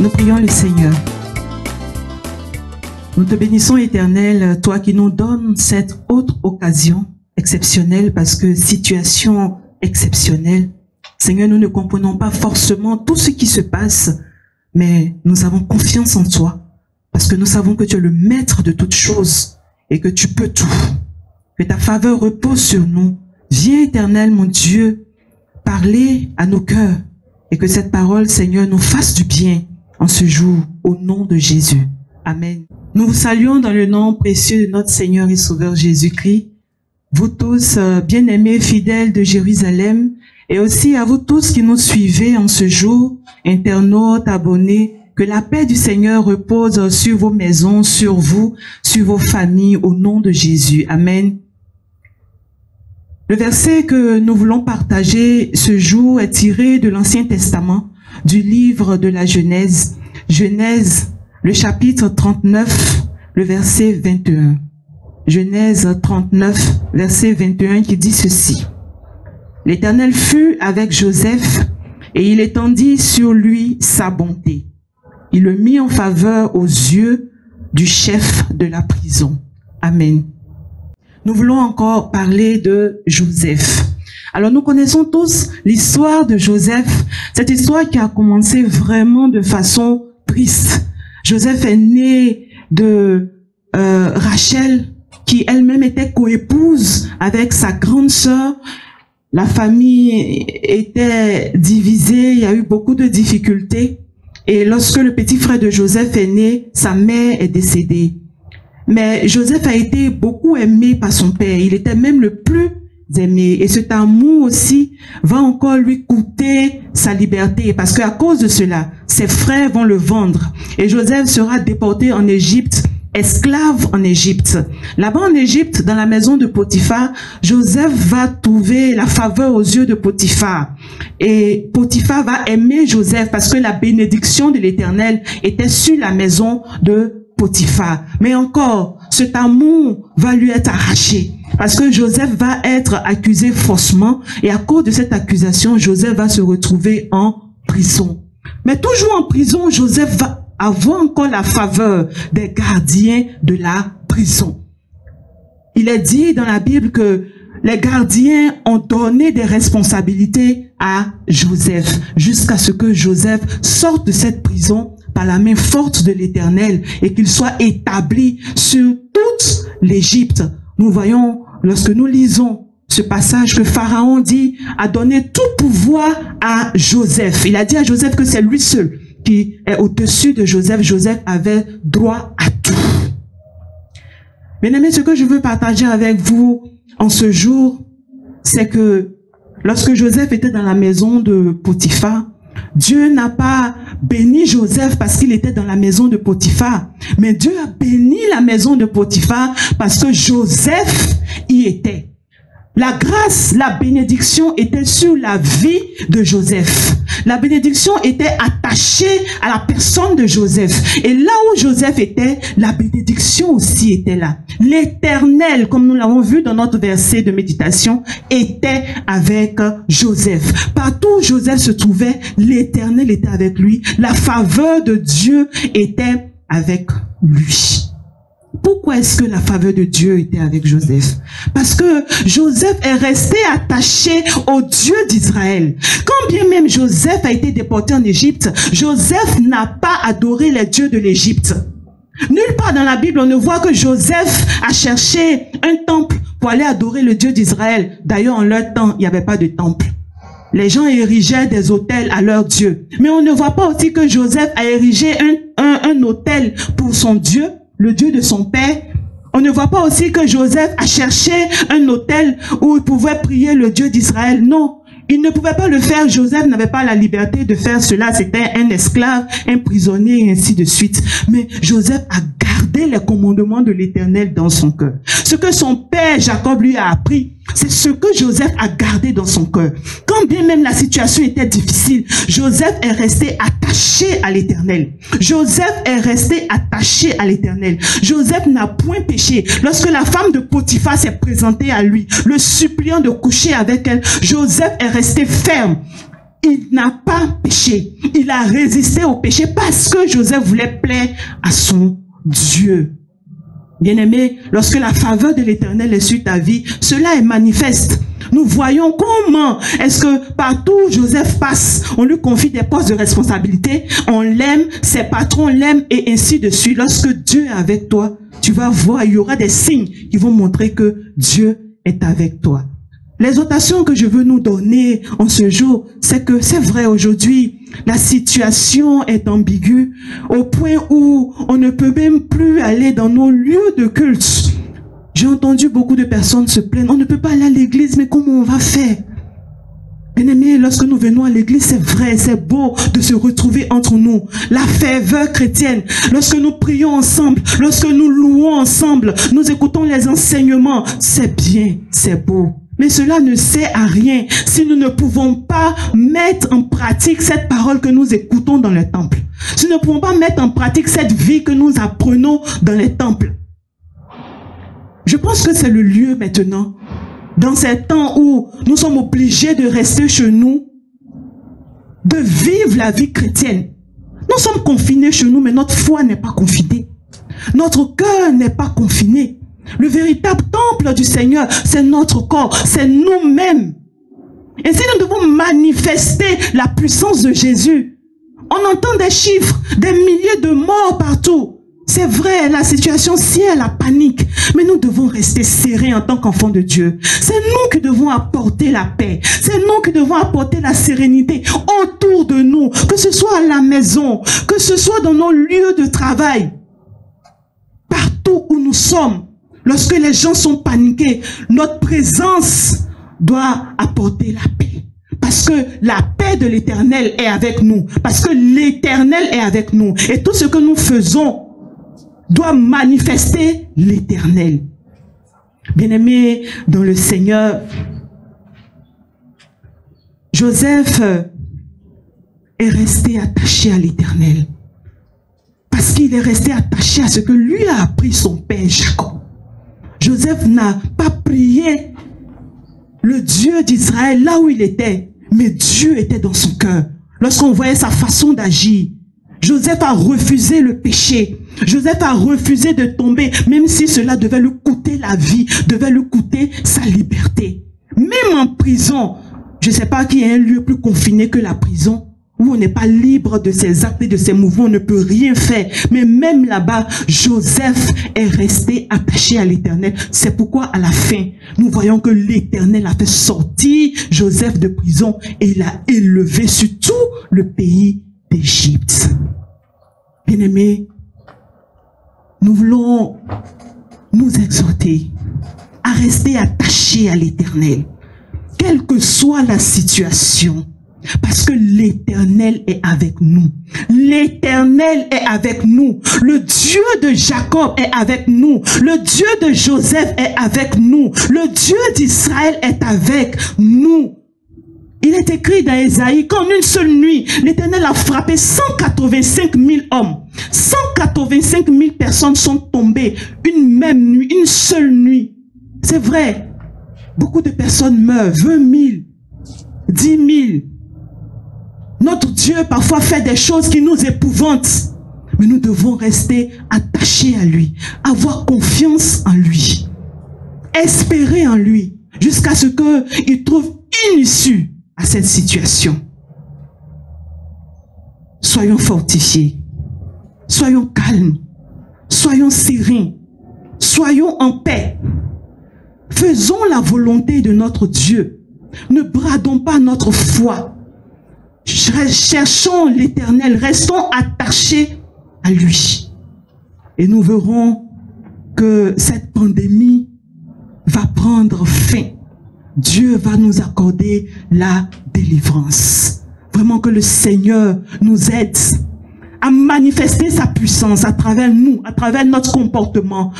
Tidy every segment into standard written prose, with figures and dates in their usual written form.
Nous prions le Seigneur. Nous te bénissons, Éternel, toi qui nous donnes cette autre occasion exceptionnelle, parce que situation exceptionnelle. Seigneur, nous ne comprenons pas forcément tout ce qui se passe, mais nous avons confiance en toi, parce que nous savons que tu es le maître de toutes choses et que tu peux tout. Que ta faveur repose sur nous. Viens, Éternel, mon Dieu, parler à nos cœurs et que cette parole, Seigneur, nous fasse du bien en ce jour, au nom de Jésus. Amen. Nous vous saluons dans le nom précieux de notre Seigneur et Sauveur Jésus-Christ. Vous tous, bien-aimés, fidèles de Jérusalem, et aussi à vous tous qui nous suivez en ce jour, internautes, abonnés, que la paix du Seigneur repose sur vos maisons, sur vous, sur vos familles, au nom de Jésus. Amen. Le verset que nous voulons partager ce jour est tiré de l'Ancien Testament, du livre de la Genèse. Genèse, le chapitre 39, le verset 21. Genèse 39, verset 21 qui dit ceci. L'Éternel fut avec Joseph et il étendit sur lui sa bonté. Il le mit en faveur aux yeux du chef de la prison. Amen. Nous voulons encore parler de Joseph. Alors nous connaissons tous l'histoire de Joseph, cette histoire qui a commencé vraiment de façon triste. Joseph est né de Rachel, qui elle-même était coépouse avec sa grande sœur. La famille était divisée, il y a eu beaucoup de difficultés. Et lorsque le petit frère de Joseph est né, sa mère est décédée. Mais Joseph a été beaucoup aimé par son père. Il était même le plus aimé. Et cet amour aussi va encore lui coûter sa liberté. Parce qu'à cause de cela, ses frères vont le vendre. Et Joseph sera déporté en Égypte, esclave en Égypte. Là-bas en Égypte, dans la maison de Potiphar, Joseph va trouver la faveur aux yeux de Potiphar. Et Potiphar va aimer Joseph parce que la bénédiction de l'Éternel était sur la maison de Potiphar. Mais encore, cet amour va lui être arraché. Parce que Joseph va être accusé faussement. Et à cause de cette accusation, Joseph va se retrouver en prison. Mais toujours en prison, Joseph va avoir encore la faveur des gardiens de la prison. Il est dit dans la Bible que les gardiens ont donné des responsabilités à Joseph jusqu'à ce que Joseph sorte de cette prison par la main forte de l'Éternel et qu'il soit établi sur toute l'Égypte. Nous voyons, lorsque nous lisons ce passage que Pharaon dit, a donné tout pouvoir à Joseph. Il a dit à Joseph que c'est lui seul qui est au-dessus de Joseph. Joseph avait droit à tout. Bien-aimés, ce que je veux partager avec vous en ce jour, c'est que lorsque Joseph était dans la maison de Potiphar, Dieu n'a pas béni Joseph parce qu'il était dans la maison de Potiphar, mais Dieu a béni la maison de Potiphar parce que Joseph y était. La grâce, la bénédiction était sur la vie de Joseph. La bénédiction était attachée à la personne de Joseph. Et là où Joseph était, la bénédiction aussi était là. L'Éternel, comme nous l'avons vu dans notre verset de méditation, était avec Joseph. Partout où Joseph se trouvait, l'Éternel était avec lui. La faveur de Dieu était avec lui. Pourquoi est-ce que la faveur de Dieu était avec Joseph? Parce que Joseph est resté attaché au Dieu d'Israël. Quand bien même Joseph a été déporté en Égypte, Joseph n'a pas adoré les dieux de l'Égypte. Nulle part dans la Bible, on ne voit que Joseph a cherché un temple pour aller adorer le Dieu d'Israël. D'ailleurs, en leur temps, il n'y avait pas de temple. Les gens érigeaient des autels à leur Dieu. Mais on ne voit pas aussi que Joseph a érigé un autel pour son Dieu, le Dieu de son père. On ne voit pas aussi que Joseph a cherché un autel où il pouvait prier le Dieu d'Israël. Non, il ne pouvait pas le faire. Joseph n'avait pas la liberté de faire cela. C'était un esclave, un prisonnier et ainsi de suite. Mais Joseph a gardé les commandements de l'Éternel dans son cœur. Ce que son père Jacob lui a appris, c'est ce que Joseph a gardé dans son cœur. Quand bien même la situation était difficile, Joseph est resté attaché à l'Éternel. Joseph est resté attaché à l'Éternel. Joseph n'a point péché. Lorsque la femme de Potiphar s'est présentée à lui, le suppliant de coucher avec elle, Joseph est resté ferme. il n'a pas péché. Il a résisté au péché parce que Joseph voulait plaire à son Dieu. Bien-aimé, lorsque la faveur de l'Éternel est sur ta vie, cela est manifeste. Nous voyons comment est-ce que partout où Joseph passe, on lui confie des postes de responsabilité, on l'aime, ses patrons l'aiment et ainsi de suite. Lorsque Dieu est avec toi, tu vas voir, il y aura des signes qui vont montrer que Dieu est avec toi. L'exhortation que je veux nous donner en ce jour, c'est que c'est vrai aujourd'hui, la situation est ambiguë au point où on ne peut même plus aller dans nos lieux de culte. J'ai entendu beaucoup de personnes se plaindre, on ne peut pas aller à l'église, mais comment on va faire? Bien-aimés, lorsque nous venons à l'église, c'est vrai, c'est beau de se retrouver entre nous. La ferveur chrétienne, lorsque nous prions ensemble, lorsque nous louons ensemble, nous écoutons les enseignements, c'est bien, c'est beau. Mais cela ne sert à rien si nous ne pouvons pas mettre en pratique cette parole que nous écoutons dans le temple. Si nous ne pouvons pas mettre en pratique cette vie que nous apprenons dans les temples. Je pense que c'est le lieu maintenant, dans ces temps où nous sommes obligés de rester chez nous, de vivre la vie chrétienne. Nous sommes confinés chez nous, mais notre foi n'est pas confinée. Notre cœur n'est pas confiné. Le véritable temple du Seigneur, c'est notre corps, c'est nous-mêmes. Et si nous devons manifester la puissance de Jésus, on entend des chiffres, des milliers de morts partout. C'est vrai, la situation, si elle a panique, mais nous devons rester serrés en tant qu'enfants de Dieu. C'est nous qui devons apporter la paix. C'est nous qui devons apporter la sérénité autour de nous, que ce soit à la maison, que ce soit dans nos lieux de travail. Partout où nous sommes, lorsque les gens sont paniqués, notre présence doit apporter la paix. Parce que la paix de l'Éternel est avec nous. Parce que l'Éternel est avec nous. Et tout ce que nous faisons doit manifester l'Éternel. Bien-aimés dans le Seigneur, Joseph est resté attaché à l'Éternel. Parce qu'il est resté attaché à ce que lui a appris son père Jacob. Joseph n'a pas prié le Dieu d'Israël là où il était, mais Dieu était dans son cœur. Lorsqu'on voyait sa façon d'agir, Joseph a refusé le péché. Joseph a refusé de tomber, même si cela devait lui coûter la vie, devait lui coûter sa liberté. Même en prison, je ne sais pas qu'il y a un lieu plus confiné que la prison, où on n'est pas libre de ses actes et de ses mouvements, on ne peut rien faire. Mais même là-bas, Joseph est resté attaché à l'Éternel. C'est pourquoi à la fin, nous voyons que l'Éternel a fait sortir Joseph de prison et il l'a élevé sur tout le pays d'Égypte. Bien-aimés, nous voulons nous exhorter à rester attachés à l'Éternel, quelle que soit la situation. Parce que l'Éternel est avec nous. L'Éternel est avec nous. Le Dieu de Jacob est avec nous. Le Dieu de Joseph est avec nous. Le Dieu d'Israël est avec nous. Il est écrit dans Ésaïe qu'en une seule nuit, l'Éternel a frappé 185 000 hommes. 185 000 personnes sont tombées une même nuit, une seule nuit. C'est vrai. Beaucoup de personnes meurent. 20 000, 10 000. Notre Dieu parfois fait des choses qui nous épouvantent. Mais nous devons rester attachés à lui. Avoir confiance en lui. Espérer en lui. Jusqu'à ce qu'il trouve une issue à cette situation. Soyons fortifiés. Soyons calmes. Soyons sereins. Soyons en paix. Faisons la volonté de notre Dieu. Ne bradons pas notre foi. Cherchons l'Éternel, restons attachés à lui. Et nous verrons que cette pandémie va prendre fin. Dieu va nous accorder la délivrance. Vraiment que le Seigneur nous aide à manifester sa puissance à travers nous, à travers notre comportement,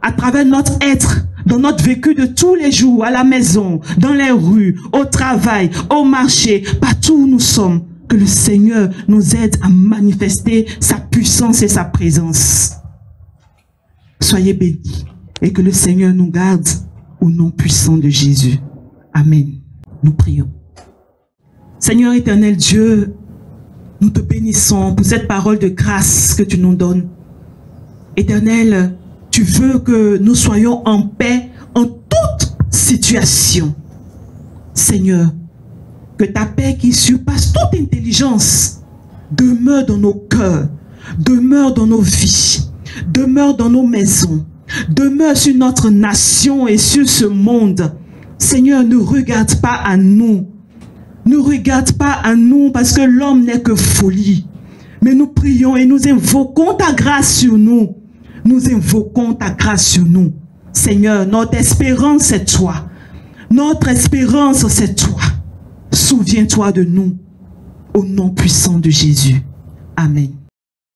à travers notre être, dans notre vécu de tous les jours, à la maison, dans les rues, au travail, au marché, partout où nous sommes, que le Seigneur nous aide à manifester sa puissance et sa présence. Soyez bénis et que le Seigneur nous garde au nom puissant de Jésus. Amen. Nous prions. Seigneur éternel Dieu, nous te bénissons pour cette parole de grâce que tu nous donnes. Éternel, tu veux que nous soyons en paix en toute situation. Seigneur, que ta paix qui surpasse toute intelligence demeure dans nos cœurs, demeure dans nos vies, demeure dans nos maisons, demeure sur notre nation et sur ce monde. Seigneur, ne regarde pas à nous. Ne regarde pas à nous parce que l'homme n'est que folie. Mais nous prions et nous invoquons ta grâce sur nous. Nous invoquons ta grâce sur nous. Seigneur, notre espérance c'est toi. Notre espérance c'est toi. Souviens-toi de nous. Au nom puissant de Jésus. Amen.